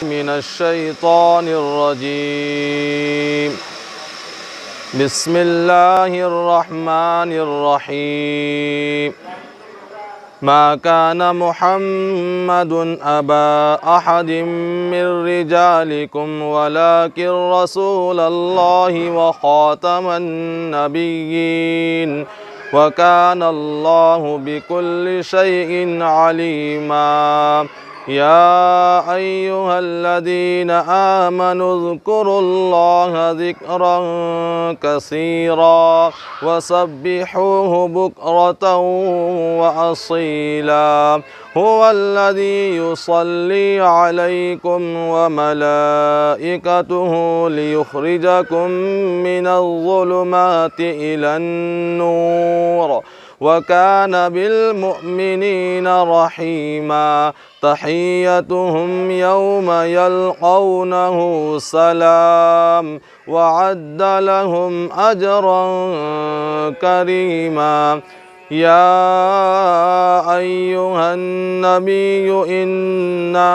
من الشيطان الرجيم. بسم الله الرحمن الرحيم. ما كان محمد أبا أحد من رجالكم ولكن رسول الله وخاتم النبيين وكان الله بكل شيء عليما. يا أيها الذين آمنوا اذكروا الله ذكرا كثيرا وسبحوه بكرة وأصيلا. هو الذي يصلي عليكم وملائكته ليخرجكم من الظلمات إلى النور وكان بالمؤمنين رحيما. تحيتهم يوم يلقونه سلام وعد لهم أجرا كريما. يا أيها النبي إنا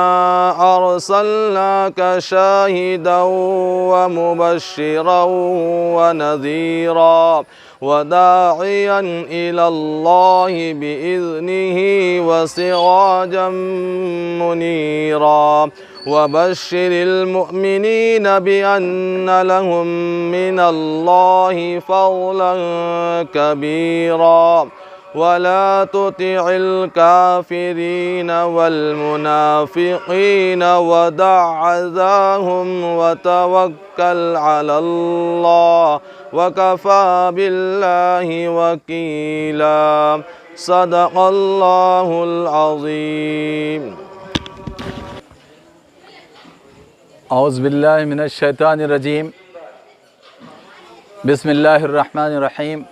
أرسلناك شاهدا ومبشرا ونذيرا وداعيا إلى الله بإذنه وسراجا منيرا. وبشر المؤمنين بأن لهم من الله فضلا كبيرا. ولا تطع الكافرين والمنافقين ودع أذاهم وتوكل على الله وكفى بالله وكيلا. صدق الله العظيم. औज़ बिल्लाहि मिनश शैतानिर रजीम। बिस्मिल्लाहिर रहमानिर रहीम।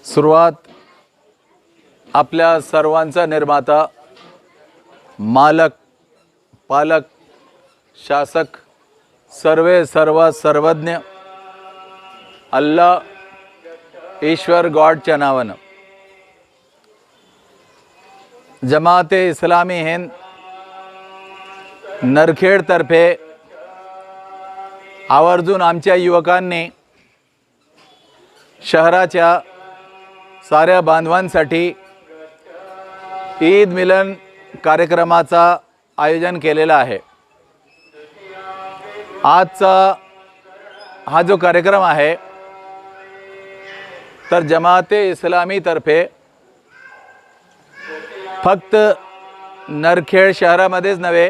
सुरुवात आपल्या सर्वांचा निर्माता, मालक, पालक, शासक, सर्वे सर्व सर्वज्ञ अल्लाह ईश्वर गॉडच्या नावानं. जमाते इस्लामी हिंद नरखेडतर्फे आवर्जून आमच्या युवकांनी शहराच्या साऱ्या बांधवांसाठी ईद मिलन कार्यक्रमाचा आयोजन केलेला आहे. आजचा हा जो कार्यक्रम आहे तर जमाते इस्लामीतर्फे फक्त नरखेड शहरामध्येच नव्हे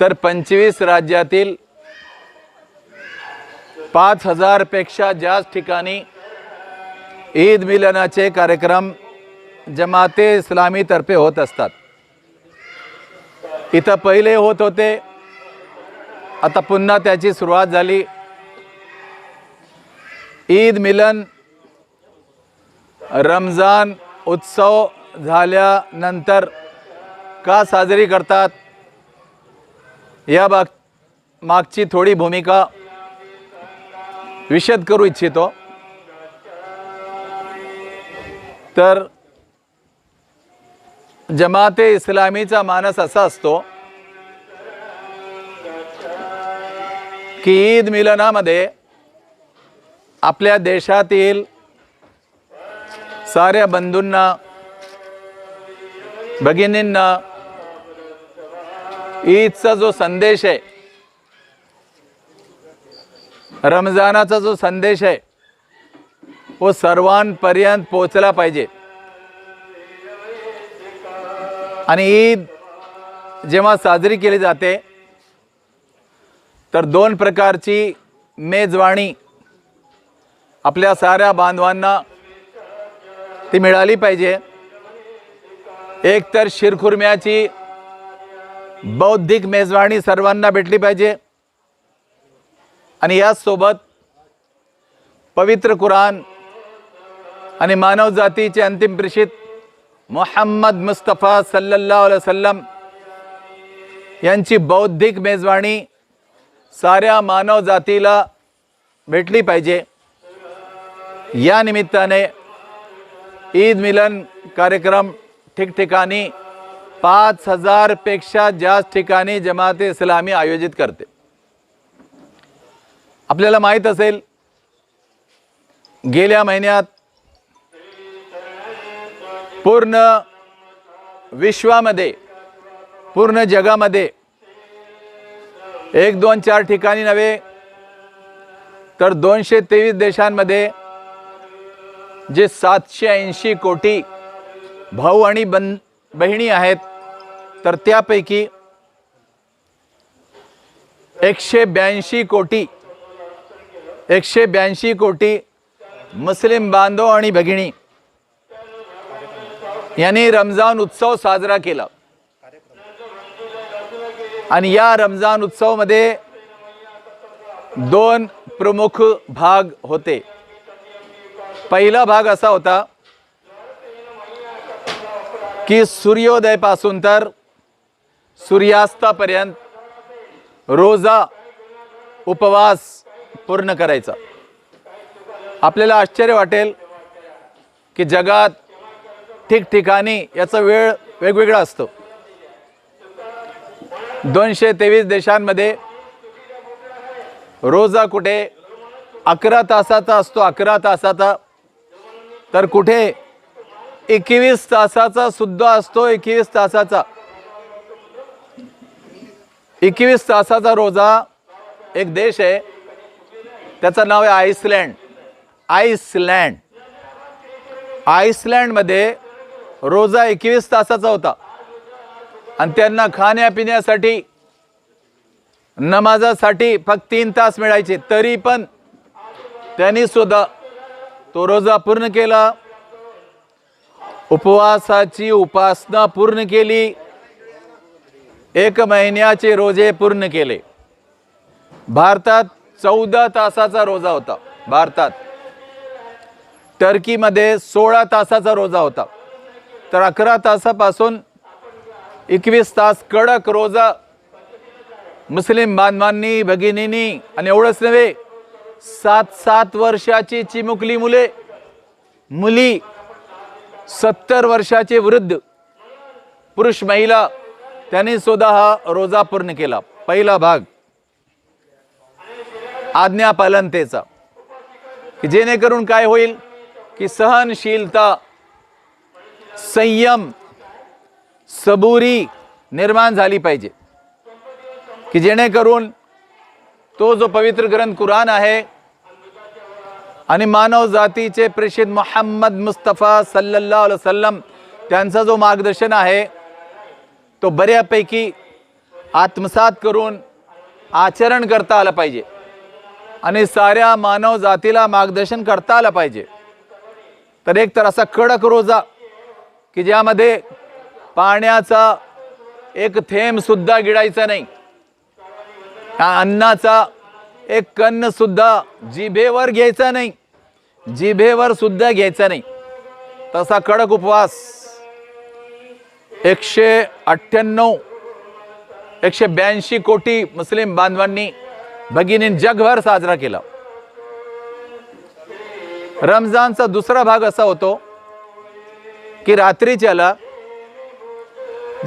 तर 25 राज्यातील 5000 पेक्षा जास्त ठिकाणी ईद मिलनाचे कार्यक्रम जमाते इस्लामी तर्फे होत असतात. इथं पहिले होत होते, आता पुन्हा त्याची सुरुवात झाली. ईद मिलन रमजान उत्सव झाल्यानंतर का साजरी करतात या मागची थोडी भूमिका विशद करू इच्छितो. तर जमाते इस्लामीचा मानस असा असतो की ईद मिलनामध्ये आपल्या देशातील साऱ्या बंधूंना, भगिनींना ईदचा जो संदेश आहे, रमजानाचा जो संदेश आहे वो सर्वांपर्यंत पोहोचला पाहिजे. आणि ईद जेव्हा साजरी केली जाते तर 2 प्रकारची मेजवानी आपल्या साऱ्या बांधवांना ती मिळाली पाहिजे. एक तर शिरखुर्म्याची बौद्धिक मेजवानी सर्वांना भेटली पाहिजे आणि यासोबत पवित्र कुराण आणि मानव जातीचे अंतिम प्रेषित मोहम्मद मुस्तफा सल्लल्लाहु अलैहि वसल्लम यांची बौद्धिक मेजवानी साऱ्या मानव जातीला भेटली पाहिजे. या निमित्ताने ईद मिलन कार्यक्रम ठिकठिकाणी 5000 पेक्षा जास्त ठिकाणी जमाते इस्लामी आयोजित करते. आपल्याला माहीत असेल गेल्या महिन्यात पूर्ण विश्वामध्ये, पूर्ण जगामध्ये 1 2 4 ठिकाणी नव्हे तर 223 देशांमध्ये जे 780 कोटी भाऊ आणि बहिणी आहेत, तर त्यापैकी 182 कोटी मुस्लिम बांधव आणि भगिनी यांनी रमजान उत्सव साजरा केला. आणि या रमजान उत्सवामध्ये 2 प्रमुख भाग होते. पहिला भाग असा होता की सूर्योदयापासून तर सूर्यास्तापर्यंत रोजा उपवास पूर्ण करायचा. आपल्याला आश्चर्य वाटेल की जगात ठिकठिकाणी याचा वेळ वेगवेगळा असतो. 223 देशांमध्ये रोजा कुठे 11 तासाचा असतो, 11 तासाचा, तर कुठे 21 तासाचा सुद्धा असतो. 21 तासाचा रोजा. एक देश आहे, त्याचं नाव आहे आइसलँड. आइसलँडमध्ये रोजा 21 तासाचा होता आणि त्यांना खाण्यापिण्यासाठी, नमाजासाठी फक्त 3 तास मिळायचे. तरी पण त्यांनी सुद्धा तो रोजा पूर्ण केला, उपवासाची उपासना पूर्ण केली, 1 महिन्याचे रोजे पूर्ण केले. भारतात 14 तासाचा रोजा होता. भारतात. टर्कीमध्ये 16 तासाचा रोजा होता. तर 11 तासापासून 21 तास कडक रोजा मुस्लिम बांधवांनी, भगिनींनी, आणि एवढंच नव्हे, 7 वर्षाची चिमुकली मुली, 70 वर्षाचे वृद्ध पुरुष, महिला, त्यांनी सुद्धा हा रोजा पूर्ण केला. पहिला भाग आज्ञापालनतेचा, की जेणेकरून काय होईल की सहनशीलता, संयम, सबुरी निर्माण झाली पाहिजे, की जेणेकरून तो जो पवित्र ग्रंथ कुराण आहे आणि मानव जातीचे प्रेषित मोहम्मद मुस्तफा सल्लल्लाहु अलैहि वसल्लम त्यांचा जो मार्गदर्शन आहे तो बऱ्यापैकी आत्मसात करून आचरण करता आलं पाहिजे आणि साऱ्या मानव जातीला मार्गदर्शन करता आलं पाहिजे. तर एक तर असा कडक रोजा की ज्यामध्ये पाण्याचा एक थेंब सुद्धा गिळायचा नाही, अन्नाचा एक कण सुद्धा जिभेवर घ्यायचा नाही, जिभेवर सुद्धा घ्यायचा नाही, तसा कडक उपवास 182 कोटी मुस्लिम बांधवांनी, भगिनींनी जगभर साजरा केला. रमजानचा दुसरा भाग असा होतो की रात्रीच्याला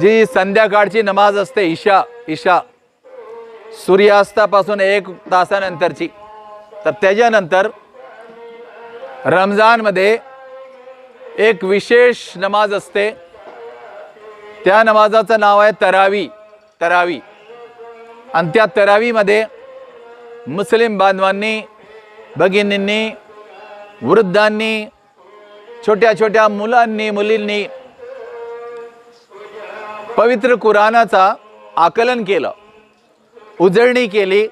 जी संध्याकाळची नमाज असते, इशा सूर्यास्तापासून 1 तासानंतरची, तर त्याच्यानंतर रमजानमध्ये एक विशेष नमाज असते. त्या नमाजाचं नाव आहे तरावी. आणि त्या तरावीमध्ये मुस्लिम बांधवांनी, भगिनींनी, वृद्धांनी, छोट्या मुलांनी, मुलींनी पवित्र कुराणाचा आकलन केलं, उजळणी केली.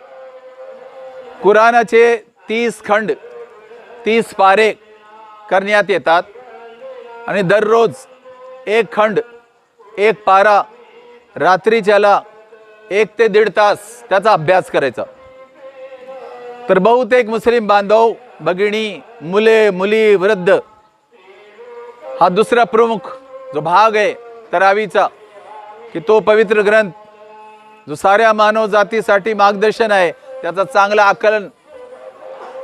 कुराणाचे 30 खंड, 30 पारे करण्यात येतात आणि दररोज 1 खंड, 1 पारा रात्रीच्याला 1 ते 1.5 तास त्याचा अभ्यास करायचा. तर बहुतेक मुस्लिम बांधव, भगिनी, मुली, वृद्ध, हा दुसरा प्रमुख जो भाग आहे तरावीचा, की तो पवित्र ग्रंथ जो साऱ्या मानव जातीसाठी मार्गदर्शन आहे, त्याचा चांगला आकलन,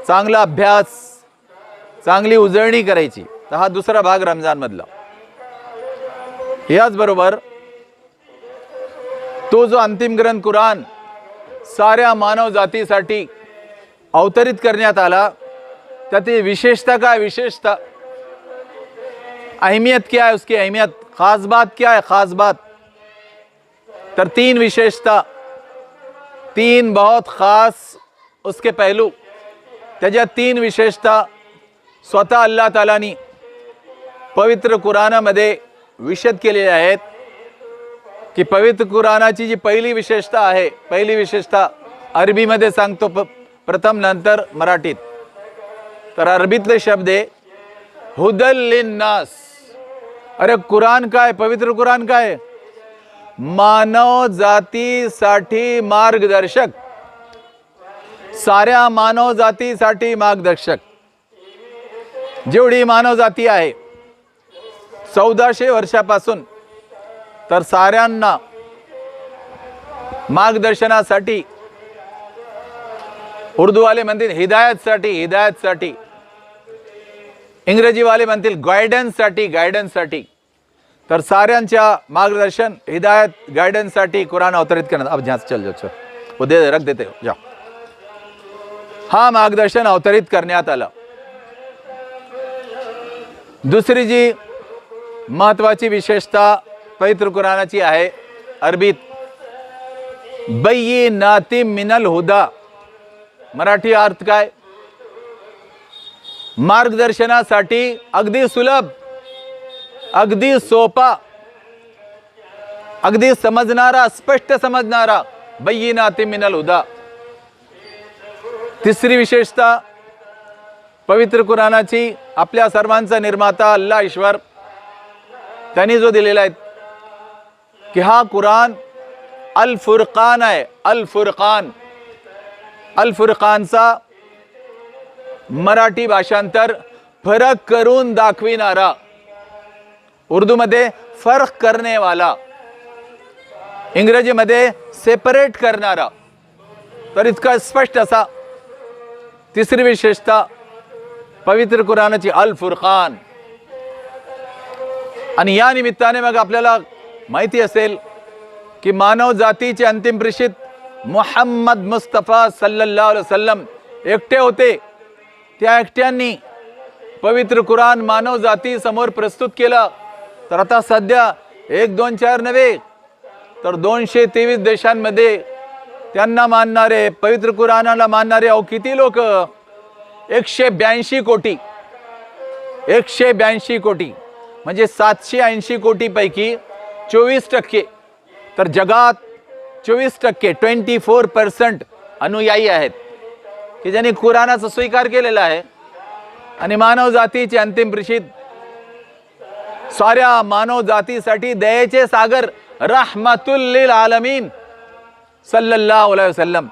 चांगला अभ्यास, चांगली उजळणी करायची. तर हा दुसरा भाग रमजान मधला. याचबरोबर तो जो अंतिम ग्रंथ कुरान साऱ्या मानव जातीसाठी अवतरित करण्यात आला, त्याची विशेषता काय, विशेषता अहमियत क्या है, उसकी अहमियत, खास बात क्या है, खास बात, तर तीन विशेषता, तीन बहुत खास उसके पहलू, त्याच्या तीन विशेषता स्वतः अल्लाह तालानी पवित्र कुराणामध्ये विशद केलेल्या आहेत. की पवित्र कुराणाची जी पहिली विशेषता आहे, पहिली विशेषता अरबीमध्ये सांगतो प्रथम, नंतर मराठीत. तर अरबीतले शब्द आहे हुदल लिन्नास. अरे कुरान काय, पवित्र कुरान काय, मानव जातीसाठी मार्गदर्शक, साऱ्या मानव जातीसाठी मार्गदर्शक. जेवढी मानव जाती आहे 1400 वर्षापासून, तर साऱ्यांना मार्गदर्शनासाठी, उर्दूवाले म्हणतील हिदायतसाठी, हिदायतसाठी, इंग्रजीवाले म्हणतील गायडन्ससाठी, गायडन्ससाठी, तर साऱ्यांच्या मार्गदर्शन, हिदायत, गायडन्ससाठी कुरान अवतरित करण्यात. अब जहाँ से चल जाओ, वो दे रख देते हो, जाओ. हा मार्गदर्शन अवतरित करण्यात आलं. दुसरी जी महत्वाची विशेषता पवित्र कुराणाची आहे अरबीत बय्यिनातिम मिनल हुदा. मराठी अर्थ काय, मार्गदर्शनासाठी अगदी सुलभ, अगदी सोपा, अगदी समजणारा, स्पष्ट समजणारा, बय्यिनातिम मिनल हुदा. तिसरी विशेषता पवित्र कुराणाची आपल्या सर्वांचा निर्माता अल्लाह ईश्वर त्यांनी जो दिलेला आहे की हा कुरान अल फुरकान आहे. अल फुरकान, अल फुरकानचा मराठी भाषांतर फरक करून दाखविणारा, उर्दूमध्ये फर्क करने वाला, इंग्रजीमध्ये सेपरेट करणारा. तर इतका स्पष्ट असा तिसरी विशेषता पवित्र कुराणाची अल फुरकान. आणि या निमित्ताने मग आपल्याला माहिती असेल की मानव जातीचे अंतिम प्रेषित मुहम्मद मुस्तफा सल्लल्लाहु अलैहि वसल्लम एकटे होते. त्या एकट्यांनी पवित्र कुरान मानव जाती समोर प्रस्तुत केलं. तर आता सध्या 1, 2, 4 नव्हे, तर 223 देशांमध्ये त्यांना मानणारे, पवित्र कुराणाला मानणारे अहो किती लोक, 182 कोटी. 182 कोटी म्हणजे 780 कोटी पैकी 24%, तर जगात 24%, 24% अनुयायी आहेत की ज्यांनी कुराणाचा स्वीकार केलेला आहे. आणि मानव जातीचे अंतिम प्रेषित, साऱ्या मानव जातीसाठी दयेचे सागर रहमतुल लिल आलमीन सल्लल्लाहु अलैहि वसल्लम,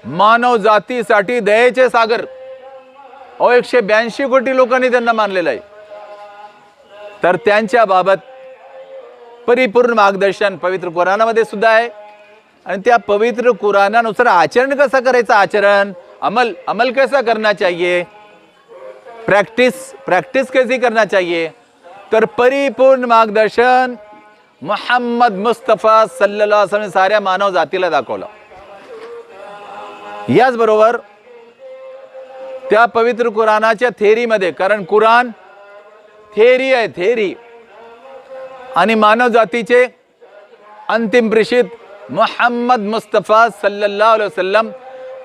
मानव जातीसाठी दयेचे सागर. 182 कोटी लोकांनी त्यांना मानलेलं आहे. तर त्यांच्या बाबत परिपूर्ण मार्गदर्शन पवित्र कुराणामध्ये सुद्धा आहे. आणि त्या पवित्र कुराणानुसार आचरण कसं करायचं, आचरण, अमल कैसा करना चाहिए, प्रैक्टिस कैसी करना चाहिए, तर परिपूर्ण मार्गदर्शन मुहम्मद मुस्तफा सल्लल्लाहु अलैहि वसल्लम साऱ्या मानव जातीला दाखवलं. याचबरोबर त्या पवित्र कुराणाच्या थेरीमध्ये, कारण कुरान थेरी आहे, थेरी, आणि मानव जातीचे अंतिम प्रेषित मुहम्मद मुस्तफा सल्लल्लाहु अलैहि वसल्लम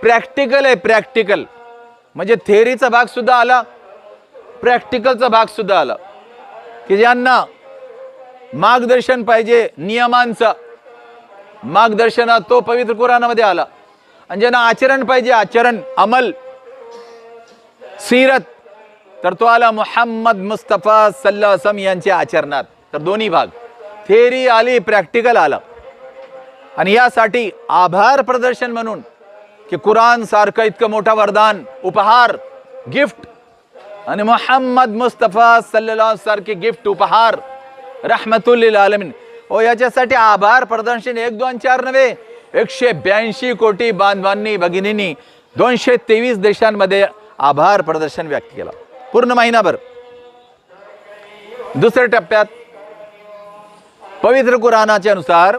प्रॅक्टिकल आहे. प्रॅक्टिकल म्हणजे थेरीचा भाग सुद्धा आला, प्रॅक्टिकलचा भाग सुद्धा आला. की ज्यांना मार्गदर्शन पाहिजे, नियमांचा मार्गदर्शनात तो पवित्र कुराणामध्ये आला. आणि ज्यांना आचरण पाहिजे, आचरण, अमल, सीरत, तर तो आला मुहम्मद मुस्तफा सल्लल्लाहु अलैहि वसल्लम यांच्या आचरणात. तर दोन्ही भाग, थेरी आली, प्रॅक्टिकल आला. आणि यासाठी आभार प्रदर्शन म्हणून की कुरान सारखं इतकं मोठा वरदान, उपहार, गिफ्ट, आणि मुहम्मद मुस्तफा सल्लल्लाहु अलैहि वसल्लम सारखे गिफ्ट, उपहार, रहमतुल लिल आलमीन, ओ याच्यासाठी आभार प्रदर्शन 1, 2, 4 नव्हे, 182 कोटी बांधवांनी, भगिनींनी 223 देशांमध्ये आभार प्रदर्शन व्यक्त केला पूर्ण महिनाभर. दुसऱ्या टप्प्यात पवित्र कुराणाच्या अनुसार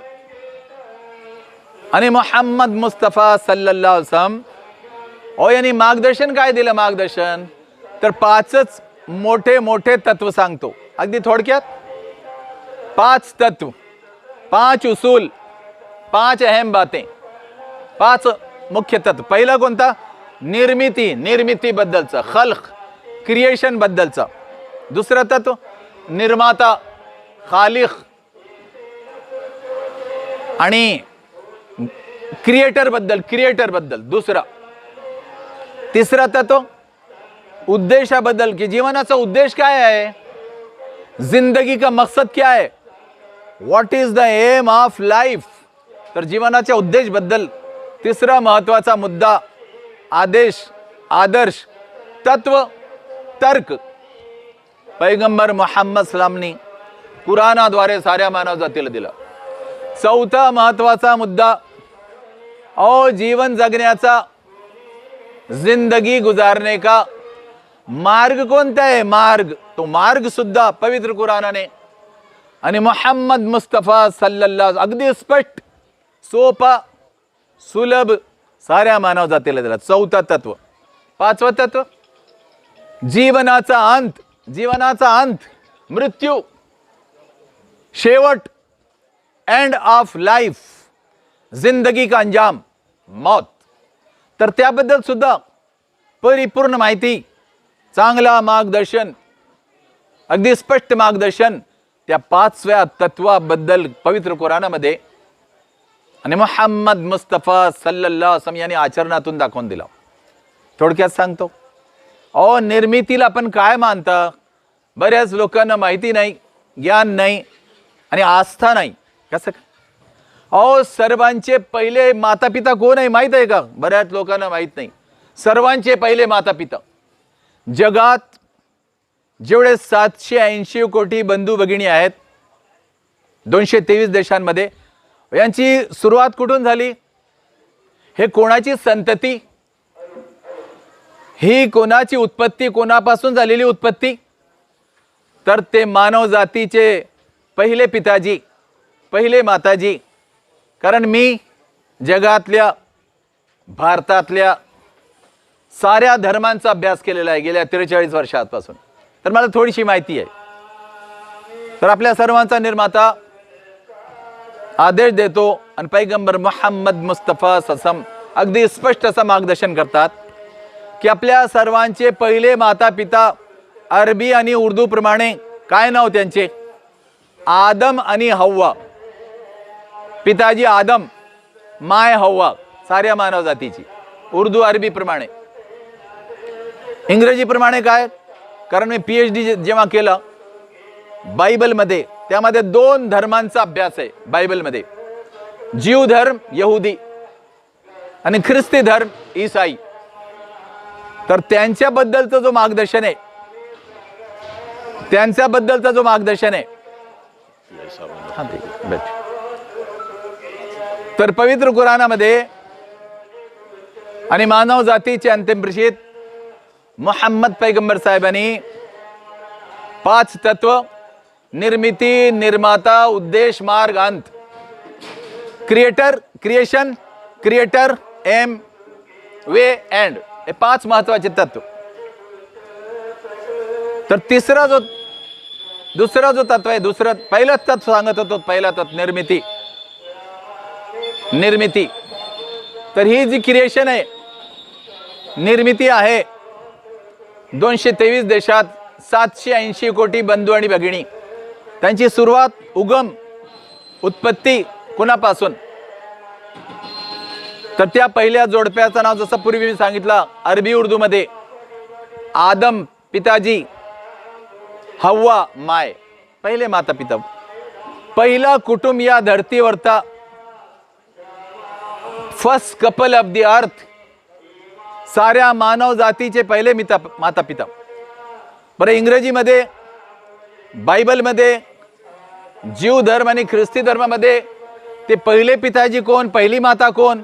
आणि मोहम्मद मुस्तफा सल्लल्लाहु अलैहि वसल्लम यांनी मार्गदर्शन काय दिलं? मार्गदर्शन तर 5च मोठे मोठे तत्व सांगतो. अगदी थोडक्यात 5 तत्व, 5 उसूल, 5 अहम बातें, 5 मुख्य तत्व. पहिला कोणता? निर्मिती बद्दलचा, खल्क क्रिएशन बद्दलचा. दुसरं तत्व निर्माता, खालिक आणि क्रिएटर बद्दल दुसरा. तिसरा तत्व उद्देशाबद्दल, की जीवनाचा उद्देश काय आहे, जिंदगी का मकसद क्या है, what is the aim of life. तर जीवनाच्या उद्देश बद्दल तिसरा महत्वाचा मुद्दा आदेश, आदर्श, तत्व, तर्क. पैगंबर मोहम्मद सलामनी कुराणाद्वारे साऱ्या मानव जातीला दिला. चौथा महत्वाचा मुद्दा जीवन जगण्याचा, जिंदगी गुजारने का मार्ग कोणता आहे, तो मार्ग सुद्धा पवित्र कुराणाने आणि मोहम्मद मुस्तफा सल्लल्लाहु अगदी स्पष्ट, सोपा, सुलभ साऱ्या मानव जातीला दिला. चौथा तत्व. पाचवं तत्व जीवनाचा अंत, मृत्यू, शेवट, एंड ऑफ लाईफ, जिंदगी का अंजाम, मौत. तर त्याबद्दल सुद्धा परिपूर्ण माहिती, चांगला मार्गदर्शन, अगदी स्पष्ट मार्गदर्शन त्या 5व्या तत्वाबद्दल पवित्र कुराणामध्ये आणि मोहम्मद मुस्तफा सल्लल्लाहु अलैहि वसल्लम यांनी आचरणातून दाखवून दिला. थोडक्यात सांगतो. निर्मितीला आपण काय मानता? बऱ्याच लोकांना माहिती नाही, ज्ञान नाही आणि आस्था नाही. कसं? सर्वांचे पहिले माता पिता कोण आहे माहित आहे का? बऱ्याच लोकांना माहित नाही. सर्वांचे पहिले माता पिता, जगात जेवढे 780 कोटी बंधू भगिनी आहेत 223 देशांमध्ये, यांची सुरुवात कुठून झाली? हे कोणाची संतती, ही कोणाची उत्पत्ती, कोणापासून झालेली उत्पत्ती? तर ते मानव जातीचे पहिले पिताजी, पहिले माताजी. कारण मी जगातल्या, भारतातल्या साऱ्या धर्मांचा अभ्यास केलेला आहे गेल्या 43 वर्षांपासून. तर मला थोडीशी माहिती आहे. तर आपल्या सर्वांचा निर्माता आदेश देतो आणि पैगंबर मोहम्मद मुस्तफा ससम अगदी स्पष्ट असं मार्गदर्शन करतात की आपल्या सर्वांचे पहिले माता पिता अरबी आणि उर्दू प्रमाणे काय नाव त्यांचे? आदम आणि हव्वा. पिताजी आदम, माय हव्वा, साऱ्या मानव जातीची. उर्दू अरबी प्रमाणे. इंग्रजी प्रमाणे काय? कारण मी PhD जेव्हा केलं बायबलमध्ये, त्यामध्ये 2 धर्मांचा अभ्यास आहे बायबलमध्ये. ज्यू धर्म यहुदी आणि ख्रिस्ती धर्म ईसाई. तर त्यांच्याबद्दलचं जो मार्गदर्शन आहे, तर पवित्र कुराणामध्ये आणि मानव जातीचे अंतिम प्रेषित मोहम्मद पैगंबर साहेबांनी 5 तत्व, निर्मिती, निर्माता, उद्देश, मार्ग, अंत, क्रिएटर, क्रिएशन, क्रिएटर, एम, वे, एंड, हे 5 महत्वाचे तत्व. तर दुसरा जो तत्व आहे, पहिलं तत्व सांगत होतो, पहिला तत्व निर्मिती. तर ही जी क्रिएशन आहे, निर्मिती आहे 223 देशात 780 कोटी बंधू आणि भगिनी. त्यांची सुरुवात, उगम, उत्पत्ती कुणापासून? तर त्या पहिल्या जोडप्याचं नाव जसं पूर्वी मी सांगितलं अरबी उर्दू मध्ये आदम पिताजी, हव्वा माय, पहिले माता पिता. पहिला कुटुंब या धरतीवरचा, first couple of the earth, साऱ्या मानव जातीचे पहिले माता पिता. बरं, इंग्रजीमध्ये, बायबलमध्ये, ज्यू धर्म आणि ख्रिस्ती धर्मामध्ये ते पहिले पिताजी कोण, पहिली माता कोण?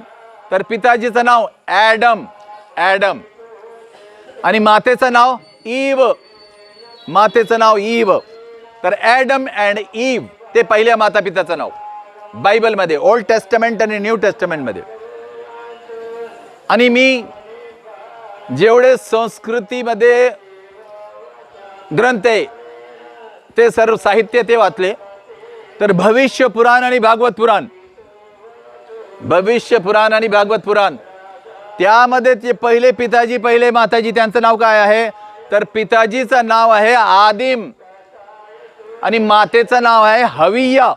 तर पिताजीचं नाव ॲडम आणि मातेचं नाव ईव. तर ॲडम अँड ईव ते पहिल्या माता पिताचं नाव. बायबलमध्ये, ओल्ड टेस्टमेंट आणि न्यू टेस्टमेंटमध्ये. आणि मी जेवढे संस्कृतीमध्ये ग्रंथ आहे ते सर्व साहित्य ते वाचले. तर भविष्य पुराण आणि भागवत पुराण, भविष्य पुराण आणि भागवत पुराण, त्यामध्ये ते पहिले पिताजी पहिले माताजी त्यांचं नाव काय आहे? तर पिताजीचं नाव आहे आदिम आणि मातेचं नाव आहे हविया.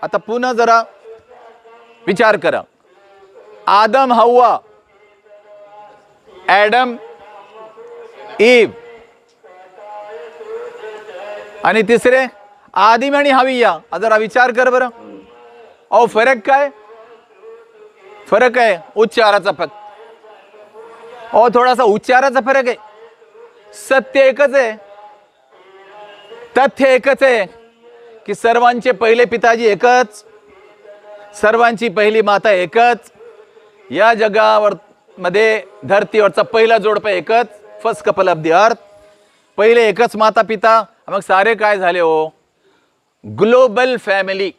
आता पुन्हा जरा विचार करा. आदम हव्वा, ॲडम ईव, आणि तिसरे आदिम आणि हविया. जरा विचार कर बरं. अहो फरक काय? फरक आहे उच्चाराचा फक्त. अहो थोडासा उच्चाराचा फरक आहे. सत्य एकच आहे, तथ्य एकच आहे की सर्वांचे पहिले पिताजी एकच, सर्वांची पहिली माता एकच, या जगावर मध्ये धरतीवरचा पहिला जोडपं एकच, फर्स्ट कपल ऑफ द अर्थ, पहिले एकच माता पिता. मग सारे काय झाले हो? ग्लोबल फॅमिली,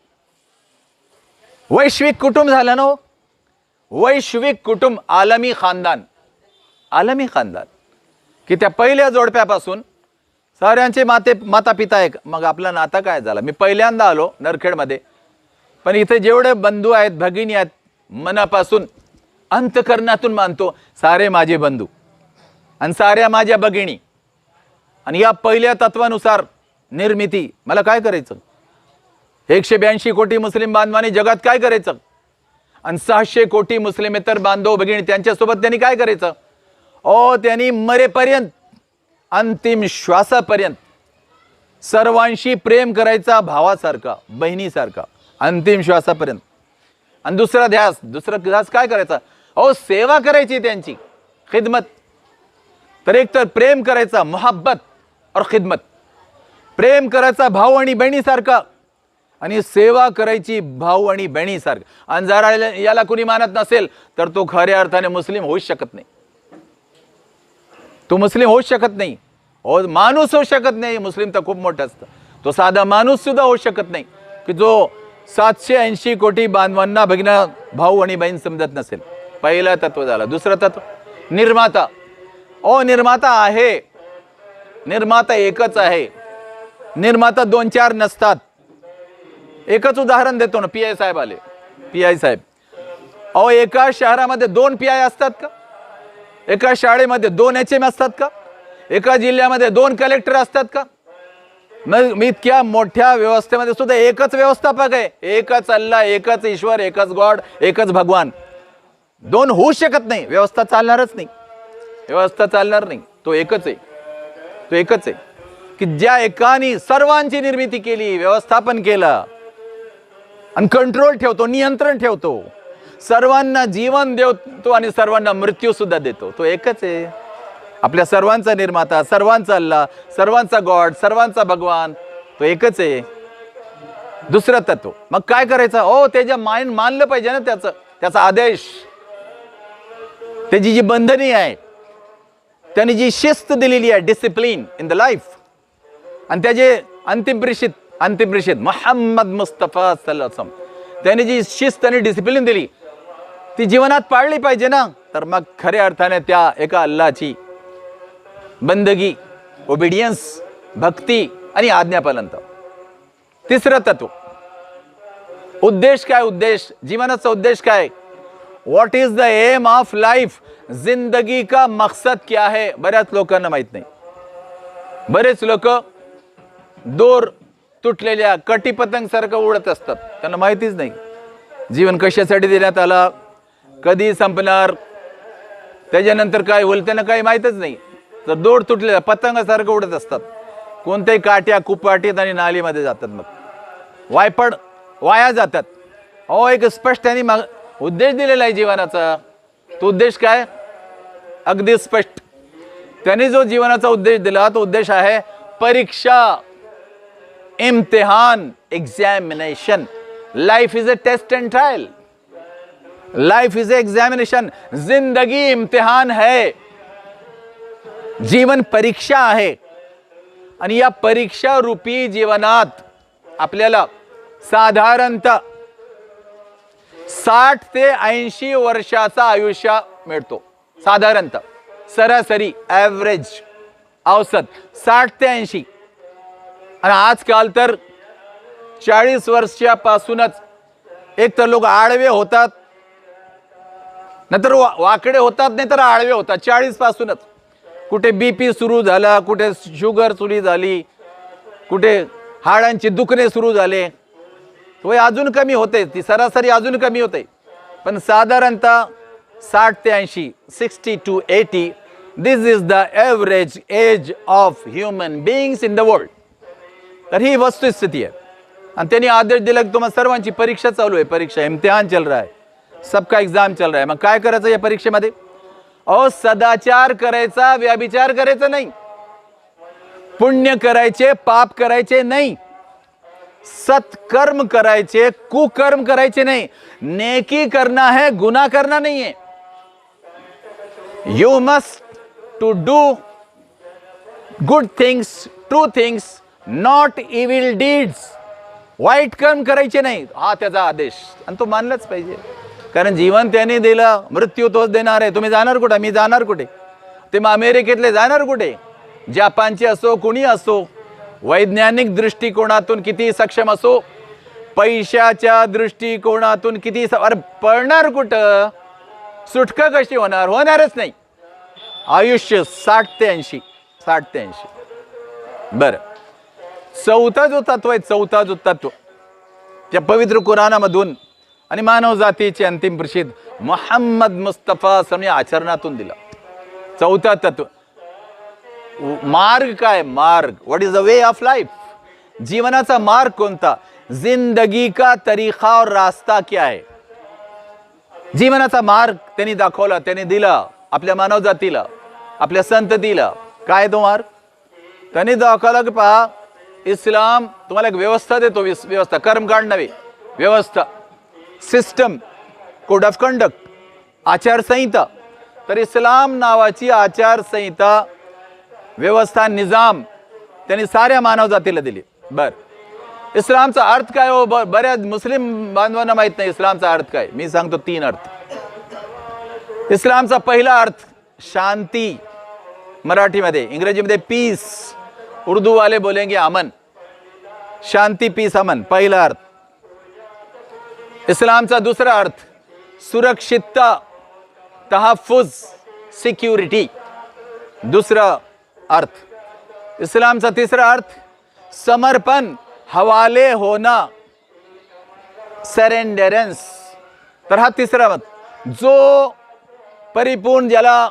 वैश्विक कुटुंब झालं ना. वैश्विक कुटुंब, आलमी खानदान, आलमी खानदान, की त्या पहिल्या जोडप्यापासून साऱ्यांचे माता पिता एक. मग आपला नाता काय झाला? मी पहिल्यांदा आलो नरखेडमध्ये, पण इथे जेवढे बंधू आहेत, भगिनी आहेत, मनापासून अंतकरणातून मानतो सारे माझे बंधू आणि साऱ्या माझ्या भगिनी. आणि या पहिल्या तत्वानुसार निर्मिती. मला काय करायचं? 182 कोटी मुस्लिम बांधवांनी जगात काय करायचं? आणि 600 कोटी मुस्लिमेतर बांधव भगिनी त्यांच्यासोबत त्यांनी काय करायचं? त्यांनी मरेपर्यंत, अंतिम श्वासापर्यंत सर्वांशी प्रेम करायचा, भावासारखा बहिणीसारखा, अंतिम श्वासापर्यंत. आणि दुसरा ध्यास काय करायचा? सेवा करायची, त्यांची खिदमत. तर एक तर प्रेम करायचा, मोहब्बत और खिदमत. प्रेम करायचा भाऊ आणि बहिणीसारखा, आणि सेवा करायची भाऊ आणि बहिणीसारखं. आणि जर याला कुणी मानत नसेल तर तो खऱ्या अर्थाने मुस्लिम होऊच शकत नाही. तो मुस्लिम होऊच शकत नाही. माणूस होऊ शकत नाही. मुस्लिम तर खूप मोठं असतं. तो साधा माणूस सुद्धा होऊ शकत नाही की जो 780 कोटी बांधवांना भगिना भाऊ आणि बहीण समजत नसेल. पहिलं तत्व झालं. दुसरं तत्व निर्माता. निर्माता आहे, निर्माता एकच आहे. निर्माता 2-4 नसतात. एकच उदाहरण देतो ना, PI साहेब आले. PI साहेब, एका शहरामध्ये 2 PI असतात का? एका शाळेमध्ये 2 HM असतात का? एका जिल्ह्यामध्ये 2 कलेक्टर असतात का? मग इतक्या मोठ्या व्यवस्थेमध्ये सुद्धा एकच व्यवस्थापक आहे. एकच अल्लाह, एकच ईश्वर, एकच गॉड, एकच भगवान. 2 होऊ शकत नाही. व्यवस्था चालणारच नाही. व्यवस्था चालणार नाही. तो एकच आहे. तो एकच आहे की ज्या एकाने सर्वांची निर्मिती केली, व्यवस्थापन केलं आणि कंट्रोल ठेवतो, नियंत्रण ठेवतो, सर्वांना जीवन देतो आणि सर्वांना मृत्यू सुद्धा देतो. तो एकच आहे. आपल्या सर्वांचा निर्माता, सर्वांचा अल्लाह, सर्वांचा गॉड, सर्वांचा भगवान, तो एकच आहे. दुसरं तत्व. मग काय करायचं? त्याच्या मानलं पाहिजे ना त्याचा आदेश, त्याची जी बंधने आहे, त्यांनी जी शिस्त दिलेली आहे, डिसिप्लिन इन द लाईफ, आणि त्याचे अंतिम प्रेषित मोहम्मद मुस्तफा सल्लल्लाहु अलैहि वसल्लम, त्यांनी जी शिस्त आणि डिसिप्लिन दिली ती जीवनात पाळली पाहिजे ना. तर मग खऱ्या अर्थाने त्या एका अल्लाची बंदगी, ओबिडियन्स, भक्ती आणि आज्ञापालन. तिसरं तत्व, उद्देश काय? जीवनाचा उद्देश काय? What is the aim of life? जिंदगी का मकसद क्या है? बऱ्याच लोकांना माहित नाही. बरेच लोक दोर तुटलेल्या कटीपतंग सारखं उडत असतात. त्यांना माहितीच नाही जीवन कशासाठी देण्यात आला, कधी संपणार, त्याच्यानंतर काय होईल त्यांना काही माहितच नाही. तर दोर तुटलेल्या पतंगासारखं उडत असतात. कोणत्याही काट्या कुपाटीत आणि नालीमध्ये जातात, मग वाया जातात. एक स्पष्ट त्यांनी उद्देश दिलेला आहे जीवनाचा. तो उद्देश काय? अगदी स्पष्ट. त्यांनी जो जीवनाचा उद्देश दिला तो उद्देश आहे परीक्षा, इम्तिहान, examination. Life is a test end trial. Life is examination. जिंदगी इम्तिहान है. जीवन परीक्षा आहे. आणि या परीक्षा रूपी जीवनात आपल्याला साधारणतः 60 ते 80 वर्षाचा आयुष्य मिळतो साधारणतः, सरासरी ॲव्हरेज औसत 60 ते 80. आणि आजकाल तर 40 वर्षापासूनच एक तर लोक आडवे होतात, नाहीतर वाकडे होतात, नाही तर आडवे होतात. 40 पासूनच कुठे BP सुरू झाला, कुठे शुगर सुरू झाली, कुठे हाडांचे दुखणे सुरू झाले. वय अजून कमी होते, ती सरासरी अजून कमी होते. पण साधारणतः 60 ते 80, 60 to 80, this is the average age of human beings in the world. तर ही वस्तुस्थिती आहे. आणि त्यांनी आदेश दिला की तुम्हाला सर्वांची परीक्षा चालू आहे, परीक्षा इम्तिहान चल रहा है, सबका एग्जाम चल रहा है. मग काय करायचं या परीक्षेमध्ये? अहो, सदाचार करायचा, व्यभिचार करायचा नाही, पुण्य करायचे, पाप करायचे नाही, सत्कर्म करायचे, कुकर्म करायचे नाही. नेकी करना है, गुनाह करना नहीं है. You must to do good things, true things, not evil deeds. वाईट कर्म करायचे नाही, हा त्याचा आदेश, आणि तो मानलाच पाहिजे. कारण जीवन त्याने दिलं, मृत्यू तोच देणार आहे. तुम्ही जाणार कुठे? मी जाणार कुठे? ते मग अमेरिकेतले जाणार कुठे? जपानचे असो, कुणी असो, वैज्ञानिक दृष्टिकोनातून किती सक्षम असो, पैशाच्या दृष्टिकोनातून किती पडणार कुठं? सुटका कशी होणार? होणारच नाही. आयुष्य 60 ते 80, 60 ते 80. बरं, चौथा जो तत्व आहे, चौथा जो तत्व त्या पवित्र कुराणामधून आणि मानव जातीचे अंतिम प्रसिद्ध मोहम्मद मुस्तफा समी आचरणातून दिला. चौथा तत्व, मार्ग काय? मार्ग, what is the way of life? जीवनाचा मार्ग कोणता? जिंदगी का तरीका और रास्ता क्या है? जीवनाचा मार्ग त्यांनी दाखवला, त्यांनी दिला आपल्या मानव जातीला, आपल्या संततीला. काय तो मार्ग? त्यांनी दाखवला की पहा, इस्लाम तुम्हाला एक व्यवस्था देतो, व्यवस्था, कर्मकांड नव्हे, व्यवस्था, सिस्टम, कोड ऑफ कंडक्ट, आचारसंहिता. तर इस्लाम नावाची आचारसंहिता, व्यवस्था, निजाम त्यांनी साऱ्या मानव जातीला दिली. बर, इस्लामचा अर्थ काय हो? बऱ्याच मुस्लिम बांधवांना माहित नाही इस्लामचा अर्थ काय. मी सांगतो 3 अर्थ. इस्लामचा पहिला अर्थ शांती, मराठीमध्ये, इंग्रजीमध्ये पीस, उर्दू वाले बोलेंगे अमन. शांती, पीस, अमन, पहिला अर्थ. इस्लामचा दुसरा अर्थ सुरक्षितता, तहफ्फुज, सिक्युरिटी, दुसरा अर्थ. इस्लामचा तिसरा अर्थ समर्पण, हवाले होना, सरेंडरन्स. तर हा तिसरा मत, जो परिपूर्ण, ज्याला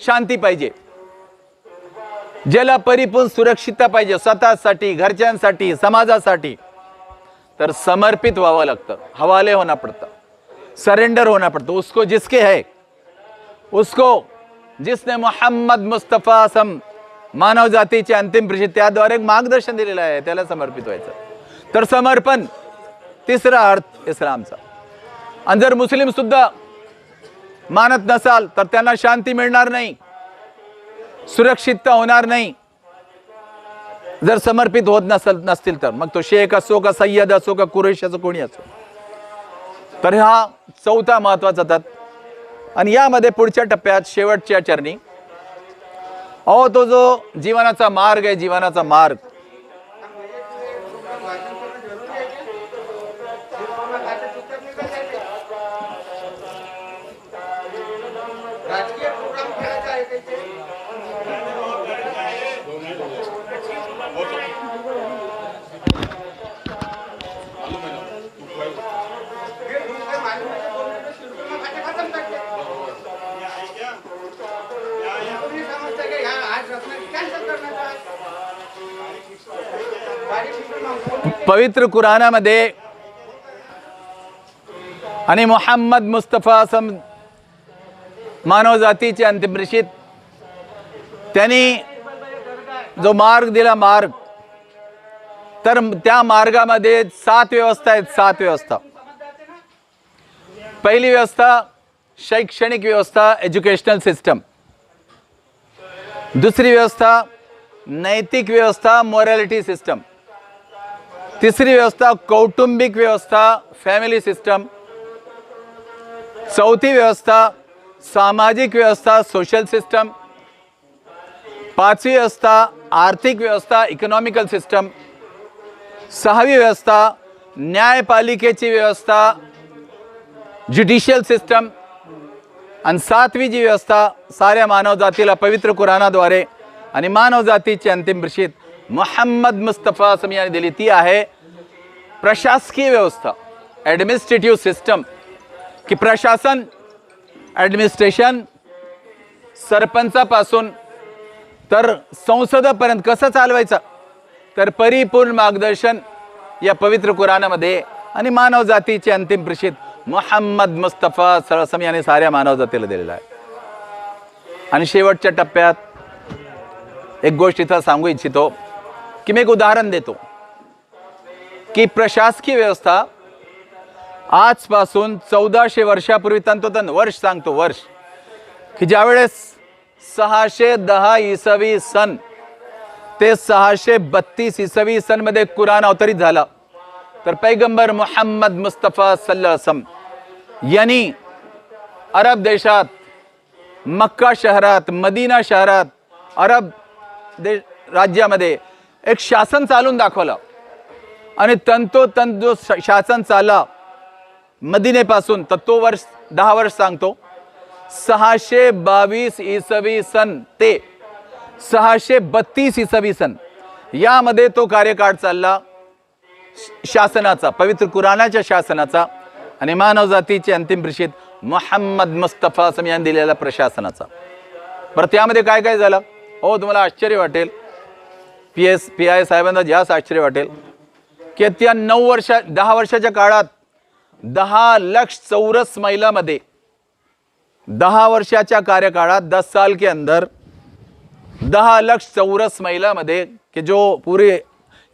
शांती पाहिजे, ज्याला परिपूर्ण सुरक्षितता पाहिजे स्वतःसाठी, घरच्यांसाठी, समाजासाठी, तर समर्पित व्हावं लागतं, हवाले होना पड़ता, सरेंडर होना पड़ता. उसको जिसके है, उसको जिसने मोहम्मद मुस्तफा सम मानव जातीचे अंतिम प्रसिद्ध त्याद्वारे एक मार्गदर्शन दिलेलं आहे, त्याला समर्पित व्हायचं. तर समर्पण तिसरा अर्थ इस्लामचा. आणि जर मुस्लिम सुद्धा मानत नसाल तर त्यांना शांती मिळणार नाही, सुरक्षितता होणार नाही. जर समर्पित होत नसतील तर मग तो शेख असो का सय्यद असो का कुरेश असो, कोणी असो. तर हा चौथा महत्वाचा तत्व. आणि यामध्ये पुढच्या टप्प्यात शेवटच्या चरणी अहो, तो जो जीवनाचा मार्ग आहे, जीवनाचा मार्ग, पवित्र कुराणामध्ये आणि मोहम्मद मुस्तफा मानव जातीचे अंतिम प्रसिद्ध त्यांनी जो मार्ग दिला, मार्ग, तर त्या मार्गामध्ये 7 व्यवस्था आहेत. 7 व्यवस्था. पहिली व्यवस्था शैक्षणिक व्यवस्था, एज्युकेशनल सिस्टम. दुसरी व्यवस्था नैतिक व्यवस्था, मॉरॅलिटी सिस्टम. तिसरी व्यवस्था कौटुंबिक व्यवस्था, फॅमिली सिस्टम. चौथी व्यवस्था सामाजिक व्यवस्था, सोशल सिस्टम. पाचवी व्यवस्था आर्थिक व्यवस्था, इकॉनॉमिकल सिस्टम. सहावी व्यवस्था न्यायपालिकेची व्यवस्था, ज्युडिशियल सिस्टम. आणि सातवी जी व्यवस्था साऱ्या मानवजातीला पवित्र कुराणाद्वारे आणि मानवजातीची अंतिम प्रसिद्ध मोहम्मद मुस्तफा असम यांनी दिली, ती आहे प्रशासकीय व्यवस्था, ॲडमिनिस्ट्रेटिव्ह सिस्टम. की प्रशासन, ॲडमिनिस्ट्रेशन सरपंचापासून तर संसदेपर्यंत कसं चालवायचं, तर परिपूर्ण मार्गदर्शन या पवित्र कुराणामध्ये आणि मानवजातीचे अंतिम प्रसिद्ध मोहम्मद मुस्तफा सल्लल्लाहु याने साऱ्या मानवजातीला दिलेला आहे. आणि शेवटच्या टप्प्यात एक गोष्ट इथं सांगू इच्छितो की मी एक उदाहरण देतो की प्रशासकीय व्यवस्था आजपासून 1400 वर्षापूर्वी, तंतोतंत वर्ष सांगतो, वर्ष, की ज्यावेळेस 610 इसवी सन ते 632 इसवी सन मध्ये कुराण अवतरित झाला, तर पैगंबर मोहम्मद मुस्तफा सल्लल्लाहु अलैहि वसल्लम यांनी अरब देशात, मक्का शहरात, मदीना शहरात, अरब राज्यामध्ये एक शासन चालून दाखवलं. आणि तंतोतंत जो शासन चालला मदिनेपासून, तर तो वर्ष 10 वर्ष सांगतो, 622 इसवी सन ते 632 इसवी सन यामध्ये तो कार्यकाळ चालला शासनाचा, पवित्र कुराणाच्या शासनाचा आणि मानवजातीचे अंतिम प्रसिद्ध मोहम्मद मुस्तफा असम यांनी दिलेल्या प्रशासनाचा. बरं, त्यामध्ये काय काय झालं? हो, तुम्हाला आश्चर्य वाटेल, PI साहेबांना जास्त आश्चर्य वाटेल की त्या 10 वर्षाच्या काळात 10 लाख चौरस मैलामध्ये, 10 वर्षाच्या कार्यकाळात 10 साल के अंदर 10 लाख चौरस मैलामध्ये, कि जो पूरे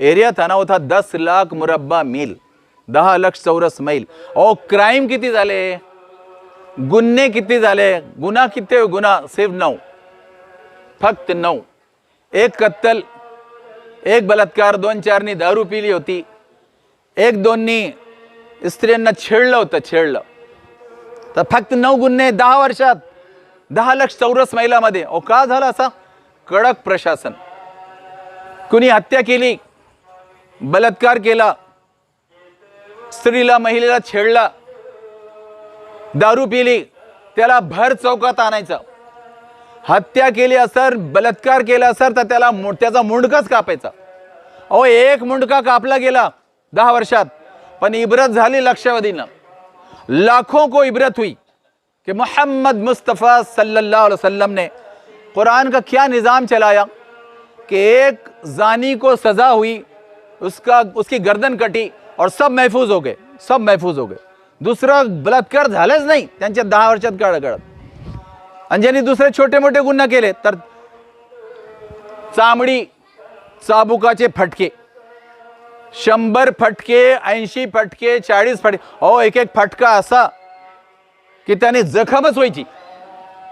एरिया था ना वो था 10 लाख मुरब्बा मील, 10 लाख चौरस मैल. और क्राइम किती झाले, गुन्हे किती झाले, गुन्हा किती, गुन्हा सिर्फ 9, फक्त 9. एक कत्तल, एक बलात्कार, 2-4नी दारू पिली होती, 1-2नी स्त्रियांना छेडलं होतं, छेडलं. तर फक्त 9 गुन्हे 10 वर्षात, 10 लाख चौरस मैलामध्ये. ओ का झालं असा? कडक प्रशासन. कुणी हत्या केली, बलात्कार केला, स्त्रीला, महिलेला छेडला, दारू पिली, त्याला भर चौकात आणायचं. हत्या केली असर, बलात्कार केला असर, तर त्याला त्याचा मुंडकाच कापायचा. अहो, एक मुंडका कापला गेला 10 वर्षात, पण इबरत झाली लक्षावधीनं. लाखों को इबरत हुई कि मोहम्मद मुस्तफ़ा सल्लल्लाहु अलैहि वसल्लम ने कुरान का क्या निज़ाम चलाया कि एक जानी को सज़ा हुई, उसकी गर्दन कटी और सब महफूज हो गए, सब महफूज हो गए. दुसरा बलात्कार झालाच नाही त्यांच्या 10 वर्षात काळात. आणि ज्यांनी दुसरे छोटे मोठे गुन्हा केले तर चामडी, चाबुकाचे फटके, 100 फटके, 80 फटके, 40 फटके. हो, एक एक फटका असा की त्याने जखमच व्हायची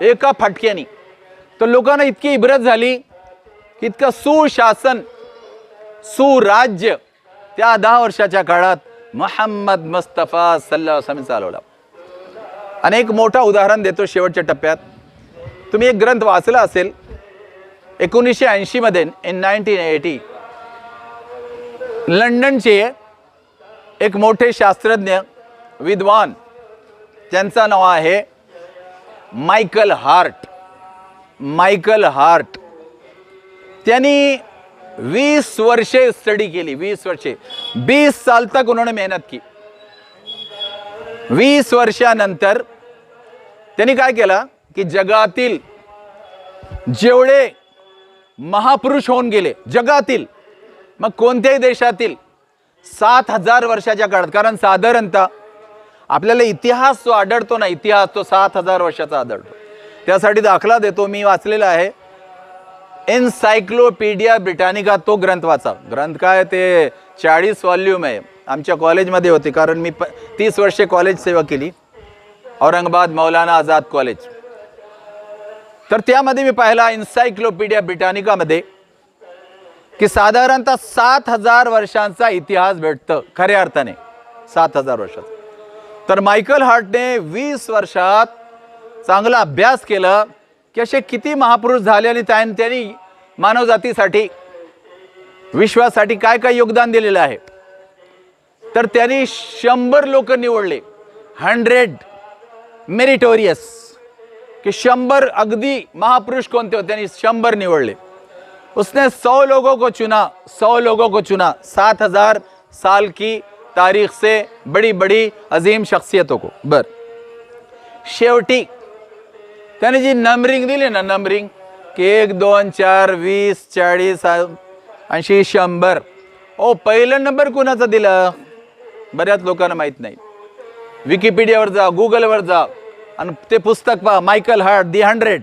एका फटक्याने. तर लोकांना इतकी इब्रत झाली की इतकं सुशासन, सुराज्य त्या 10 वर्षाच्या काळात मोहम्मद मुस्तफा सल्लल्लाहु अलैहि वसल्लम चालवला. आणि एक मोठा उदाहरण देतो शेवटच्या टप्प्यात. तुम्ही एक ग्रंथ वाचला असेल 1980 मध्ये, इन 1980 लंडनचे एक मोठे शास्त्रज्ञ, विद्वान, त्यांचं नाव आहे मायकल हार्ट. मायकल हार्ट त्यांनी 20 वर्षे स्टडी केली, 20 वर्षे, 20 साल तक उन्होंने मेहनत की. 20 वर्षानंतर त्यांनी काय केलं की जगातील जेवढे महापुरुष होऊन गेले जगातील, मग कोणत्याही देशातील, 7000 वर्षाच्या काळात, कारण साधारणतः आपल्याला इतिहास जो आढळतो ना, इतिहास तो 7000 वर्षाचा आढळतो. त्यासाठी दाखला देतो, मी वाचलेला आहे एन्सायक्लोपीडिया ब्रिटानिका, तो ग्रंथ वाचा. ग्रंथ काय ते 40 वॉल्यूम आहे. आमच्या कॉलेजमध्ये होते, कारण मी 30 वर्षे कॉलेज सेवा केली, औरंगाबाद मौलाना आझाद कॉलेज. तर त्यामध्ये मी पाहिला एन्सायक्लोपीडिया ब्रिटानिकामध्ये की साधारणतः 7000 वर्षांचा इतिहास भेटतं, खऱ्या अर्थाने 7000 वर्षाचा. तर मायकल हार्टने 20 वर्षात चांगला अभ्यास केला की असे किती महापुरुष झाले आणि त्यांनी मानवजातीसाठी विश्वासाठी काय काय योगदान दिलेलं आहे. तर त्यांनी 100 लोक निवडले, 100 मेरिटोरियस, कि 100 अगदी महापुरुष कोणते होते, त्यांनी 100 निवडले. उसने 100 लोगों को चुना, 100 लोगों को चुना, 7000 साल की तारीख से बड़ी बड़ी अजीम शख्सियतों को. बर शेवटी त्याने जी नंबरिंग दिली ना, नंबरिंग की 1 2 4 20 40 80 100, ओ पहिला नंबर कुणाचा दिला बऱ्याच लोकांना माहित नाही. विकिपीडियावर जा, गुगलवर जा आणि ते पुस्तक पहा, मायकल हार्ट दी 100,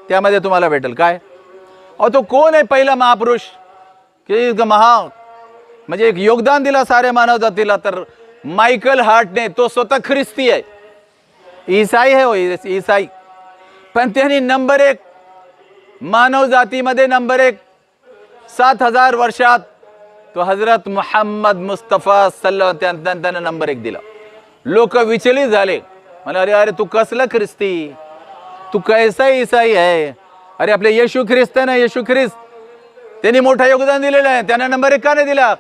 त्यामध्ये तुम्हाला भेटेल. काय अहो तो कोण आहे पहिला महापुरुष की म्हणजे एक योगदान दिला साऱ्या मानवजातीला. तर मायकल हार्टने, तो स्वतः ख्रिस्ती आहे, ईसाई आहे हो, ईसाई, पण त्यांनी नंबर 1 मानव जातीमध्ये नंबर 1 7000 वर्षात तो हजरत मुहम्मद मुस्तफा सल्लल्लाहु अलैहि वसल्लम त्याने नंबर 1 दिला. लोक विचलित झाले, मला अरे अरे तू कसला ख्रिस्ती, तू कैसा ईसाई आहे, अरे आपले येशू ख्रिस्त ना, येशू ख्रिस्त त्यांनी मोठं योगदान दिलेलं आहे, त्यांना नंबर 1 का नाही दिला.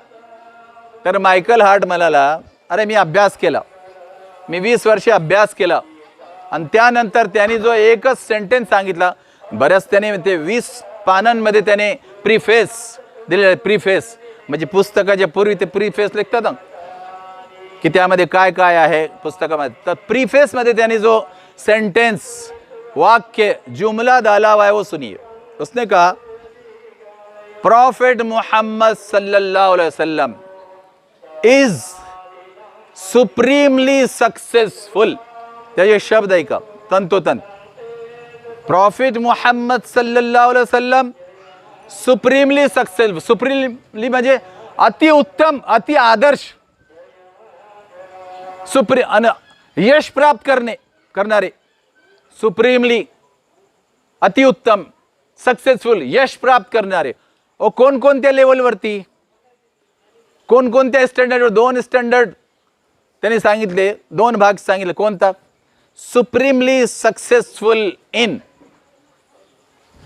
तर मायकल हार्ट म्हणाला, अरे मी अभ्यास केला, मी 20 वर्षे अभ्यास केला आणि त्यानंतर त्यांनी जो एकच सेंटेन्स सांगितला, बऱ्याच त्याने ते 20 पानांमध्ये त्याने प्रीफेस दिलेलं आहे. प्रीफेस म्हणजे पुस्तकाच्या पूर्वी ते प्रीफेस लिखतात ना, की त्यामध्ये काय काय आहे पुस्तकामध्ये. तर प्रीफेसमध्ये त्याने जो सेंटेन्स, वाक्य, जुमला डाला हुआ है वो सुनिए. उसने कहा, प्रॉफिट मोहम्मद सल्लल्लाहु अलैहि वसल्लम इज सुप्रीमली सक्सेसफुल. त्याचे शब्द ऐका तंतोतंत. प्रॉफिट मोहम्मद सल्लल्लाहु अलैहि वसल्लम सुप्रीमली सक्सेसफुल. सुप्रीमली म्हणजे अति उत्तम, अति आदर्श, यश प्राप्त करणारे, सुप्रीमली अति उत्तम, सक्सेसफुल, यश प्राप्त करणारे. ओ कोणकोणत्या लेवलवरती, कोणकोणत्या स्टँडर्डवर, 2 स्टँडर्ड त्यांनी सांगितले, 2 भाग सांगितले. कोणता? Supremely successful in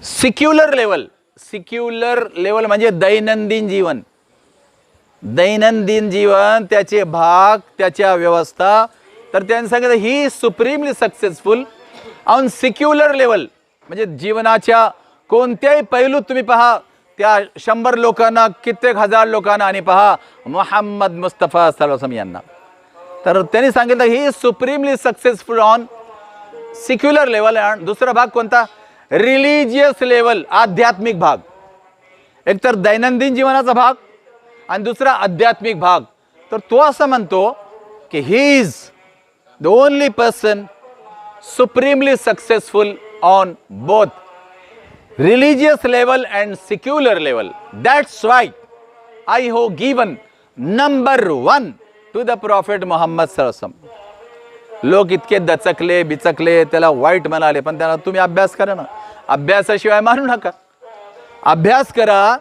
secular level. Secular level म्हणजे दैनंदिन जीवन, दैनंदिन जीवन, त्याचे भाग, त्याच्या व्यवस्था. तर त्यांनी सांगितलं ही supremely successful on secular level, म्हणजे जीवनाच्या कोणत्याही पैलूत तुम्ही पहा, त्या 100 लोकांना, कित्येक हजार लोकांना, आणि पहा मोहम्मद मुस्तफा सल्लल्लाहु अलैहि वसल्लम यांना. तर त्यांनी सांगितलं ही supremely successful on secular level. आणि दुसरा भाग कोणता? रिलिजियस लेवल, आध्यात्मिक भाग. एक तर दैनंदिन जीवनाचा भाग आणि दुसरा आध्यात्मिक भाग. तर तो असं म्हणतो की he is the only person supremely successful on both religious level and secular level. That's why I have given number 1 to the Prophet Muhammad sallallahu alaihi wasallam. लोक इतके दचकले बिचकले, त्याला वाईट म्हणाले, पण त्याला तुम्ही अभ्यास करा ना, अभ्यासाशिवाय मानू नका, अभ्यास करा.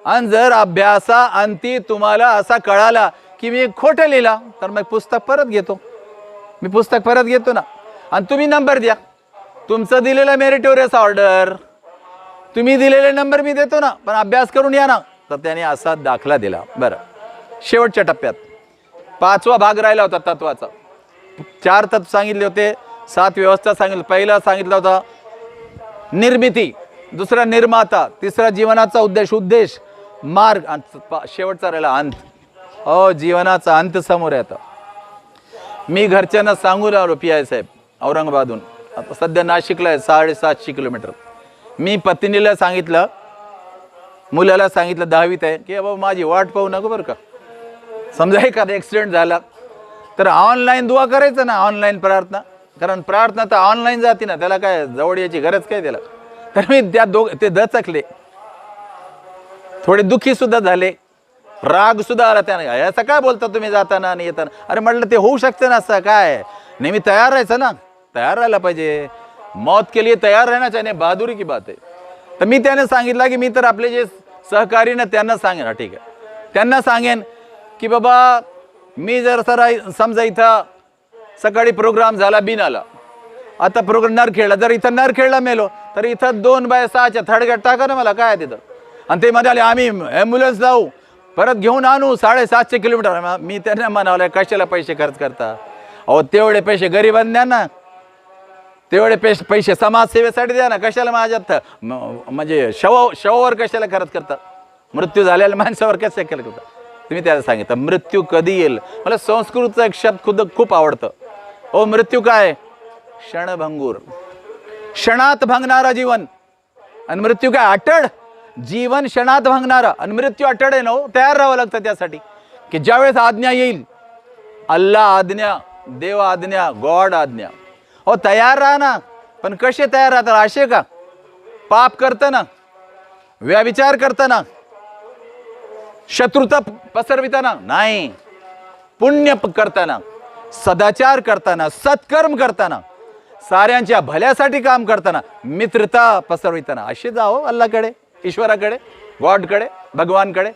आणि जर अभ्यासा अंती तुम्हाला असा कळाला की मी खोटं लिहिला, तर मग पुस्तक परत घेतो, मी पुस्तक परत घेतो ना, आणि तुम्ही नंबर द्या. तुमचं दिलेलं मेरिटोरियस ऑर्डर, तुम्ही दिलेले नंबर मी देतो ना, पण अभ्यास करून या ना. तर त्याने असा दाखला दिला. बरं, शेवटच्या टप्प्यात 5वा भाग राहिला होता तत्वाचा. 4 तत्व सांगितले होते, 7 व्यवस्था सांगितलं. पहिला सांगितलं होता निर्मिती, दुसरा निर्माता, तिसरा जीवनाचा उद्देश, मार्ग, आणि शेवटचा राहिला अंत. जीवनाचा अंत समोर आहे. आता मी घरच्यांना सांगून आलो, PI साहेब औरंगाबादहून, आता सध्या नाशिकला आहे, 750 किलोमीटर. मी पत्नीला सांगितलं, मुलाला सांगितलं, 10वीत आहे, की बाबा माझी वाट पाहू नको बरं का, समजा एखादा ॲक्सिडेंट झाला तर ऑनलाईन दुआ करायचं ना, ऑनलाईन प्रार्थना, कारण प्रार्थना तर ऑनलाईन जाते ना, त्याला काय जवळ यायची गरज काय त्याला. तर मी ते दचकले, थोडे दुःखी सुद्धा झाले, राग सुद्धा आला त्याने. असं काय बोलता तुम्ही जाताना आणि येताना? अरे म्हटलं ते होऊ शकतं ना, असं काय, नेहमी तयार राहायचं ना, तयार राहायला पाहिजे, मौत के लिए तयार रहना चाहिए, बहादुरी की बात आहे. तर मी त्याने सांगितलं की मी तर आपले जे सहकारी ना त्यांना सांगेन, हा ठीक आहे, त्यांना सांगेन की बाबा मी जर सर समजा इथं सकाळी प्रोग्राम झाला बिनाला, आता प्रोग्राम नरखेडला, जर इथं नरखेडला मेलो तर इथं 2/6च्या थडग्यात टाका ना, मला काय तिथं. आणि ते म्हणाले आम्ही ॲम्ब्युलन्स लावू, परत घेऊन आणू 750 किलोमीटर. मी त्यांना म्हणावलं कशाला पैसे खर्च करता, अहो तेवढे पैसे गरिबांना द्या ना, तेवढे पैसे समाजसेवेसाठी द्या ना, कशाला माझ्यात म्हणजे शवावर कशाला खर्च करता, मृत्यू झालेल्या माणसावर कशा केलं करता. तुम्ही त्याला सांगितलं मृत्यू कधी येईल. मला संस्कृतचा एक शब्द खूप आवडतं. ओ मृत्यू काय, क्षणभंगूर, क्षणात भांगणारा जीवन. आणि मृत्यू काय, अटळ. जीवन क्षणात भांगणारा आणि मृत्यू अटळ आहे ना. तयार राहावं लागतं त्यासाठी की ज्यावेळेस आज्ञा येईल, अल्लाह आज्ञा, देव आज्ञा, गॉड आज्ञा, हो तयार राहा ना. पण कसे तयार राहतात, असे का पाप करताना, व्यभिचार करताना, शत्रुता पसरविताना नाही, पुण्य करताना, सदाचार करताना, सत्कर्म करताना, साऱ्यांच्या भल्यासाठी काम करताना, मित्रता पसरविताना, असे जाओ अल्लाकडे, ईश्वराकडे, गॉडकडे, भगवानकडे.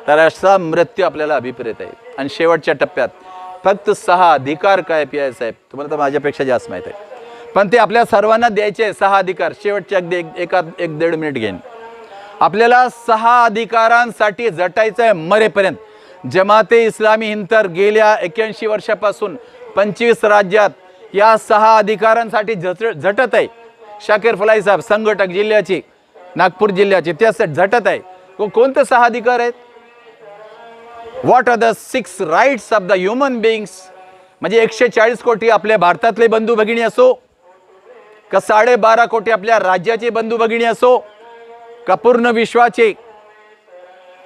तर असा मृत्यू आपल्याला अभिप्रेत आहे. आणि शेवटच्या टप्प्यात फक्त 6 अधिकार काय पी.आय. साहेब, तुम्हाला तर माझ्यापेक्षा जास्त माहीत आहे, पण ते आपल्या सर्वांना द्यायचे 6 अधिकार. शेवटचे अगदी 1-1.5 मिनिट घेईन. आपल्याला 6 अधिकारांसाठी झटायचं आहे मरेपर्यंत. जमाते इस्लामी हिंद तर गेल्या 81 वर्षापासून 25 राज्यात या 6 अधिकारांसाठी झटत आहे. शाकीर फलाई साहेब संघटक जिल्ह्याची, नागपूर जिल्ह्याचे, त्यासाठी झटत आहे. कोणते 6 अधिकार आहेत? What are the 6 rights of the human beings. म्हणजे 140 कोटी आपल्या भारतातले बंधू भगिनी असो, का 12.5 कोटी आपल्या राज्याचे बंधू भगिनी असो, का पूर्ण विश्वाचे,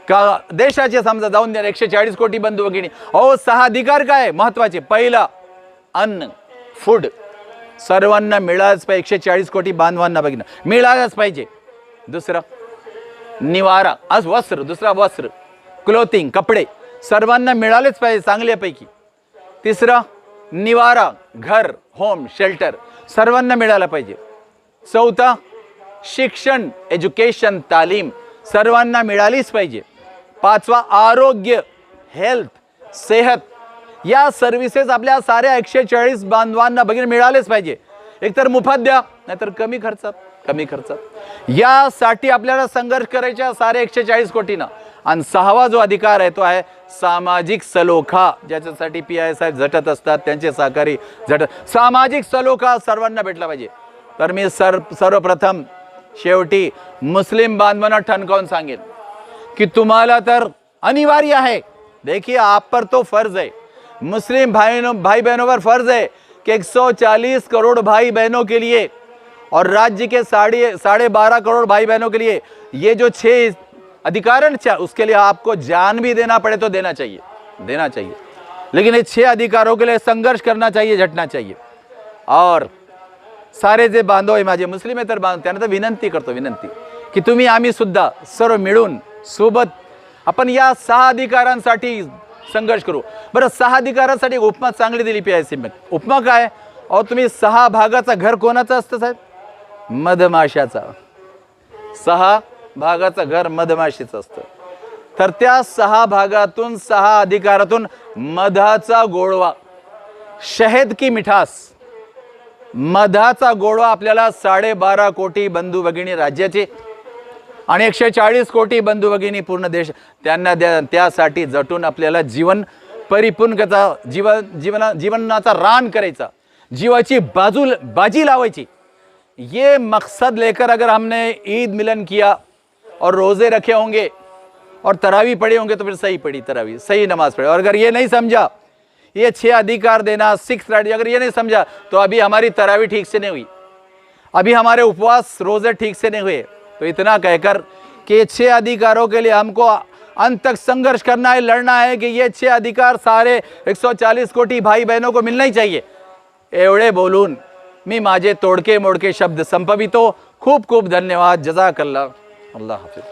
का देशाचे, समजा जाऊन द्या 140 कोटी बंधू भगिनी. अहो 6 अधिकार काय महत्वाचे. पहिला, अन्न, फूड सर्वांना मिळालंच पाहिजे. 140 कोटी बांधवांना भगिनी मिळालंच पाहिजे. दुसरा, निवारा, आज वस्त्र, दुसरा वस्त्र, क्लोथिंग, कपडे सर्वांना मिळालेच पाहिजे चांगल्यापैकी. तिसरा, निवारा, घर, होम, शेल्टर सर्वांना मिळाला पाहिजे. चौथा, शिक्षण, एज्युकेशन, तालीम सर्वांना मिळालीच पाहिजे. 5वा, आरोग्य, हेल्थ, सेहत या सर्व्हिसेस आपल्या साऱ्या 140 बांधवांना भगिनी मिळालेच पाहिजे. एकतर मोफत द्या, नाहीतर कमी खर्चात. यासाठी आपल्याला संघर्ष करायचा सारे 140 कोटींना. आणि 6वा जो अधिकार आहे तो आहे सामाजिक सलोखा, ज्याच्यासाठी पी.आय. साहेब झटत असतात, त्यांचे सहकारी झटत. सामाजिक सलोखा सर्वांना भेटला पाहिजे. तर मी सर्वप्रथम शेवटी मुस्लिम बांधवांना ठणकावून सांगेन की तुम्हाला तर अनिवार्य है, देखिए आप पर तो फर्ज है, मुस्लिम भाई बहनों पर फर्ज है कि 140 करोड़ भाई बहनों के लिए और राज्य के 12.5 करोड़ भाई बहनों के लिए ये जो 6 अधिकार है, उसके लिए आपको जान भी देना पड़े तो देना चाहिए. लेकिन ये 6 अधिकारों के लिए संघर्ष करना चाहिए, झटना चाहिए. और सारे जे बांधव आहे माझे मुस्लिम आहे तर त्यांना तर विनंती करतो की तुम्ही आम्ही सुद्धा सर्व मिळून सोबत आपण या 6 अधिकारांसाठी संघर्ष करू. बरं, 6 अधिकारांसाठी उपमा चांगली दिली पी.आय. उपमा काय? अहो तुम्ही 6 भागाचा घर कोणाचं असतं साहेब? मधमाशाचा. 6 भागाचं घर मधमाशीचं असतं. तर त्या 6 भागातून, 6 अधिकारातून मधाचा गोडवा, शहद की मिठास, मधाचा गोडवा आपल्याला 12.5 कोटी बंधू भगिनी राज्याचे आणि 140 कोटी बंधू भगिनी पूर्ण देश त्यांना द्या. त्यासाठी झटून आपल्याला जीवन परिपूर्णता, जीवनाचा रान करायचा, जीवाची बाजी लावायची. ये मकसद लेकर अगर हमने ईद मिलन किया और रोज़े रखे होंगे और तरावी पढ़े होंगे तो फिर सही पढ़ी तरावी, सही नमाज पढ़े. और अगर ये नहीं समझा, ये 6 अधिकार देना, 6 राइट, अगर ये नहीं समझा तो अभी हमारी तरावी ठीक से नहीं हुई, अभी हमारे उपवास रोज़े ठीक से नहीं हुए. तो इतना कहकर कि ये 6 अधिकारों के लिए हमको अंत तक संघर्ष करना है, लड़ना है कि ये 6 अधिकार सारे 140 कोटी भाई बहनों को मिलना ही चाहिए. एवढे बोलून मी माझे तोडके मोडके शब्द संपवितो. खूप खूप धन्यवाद. जजाकल्ला. अल्लाह हाफिज.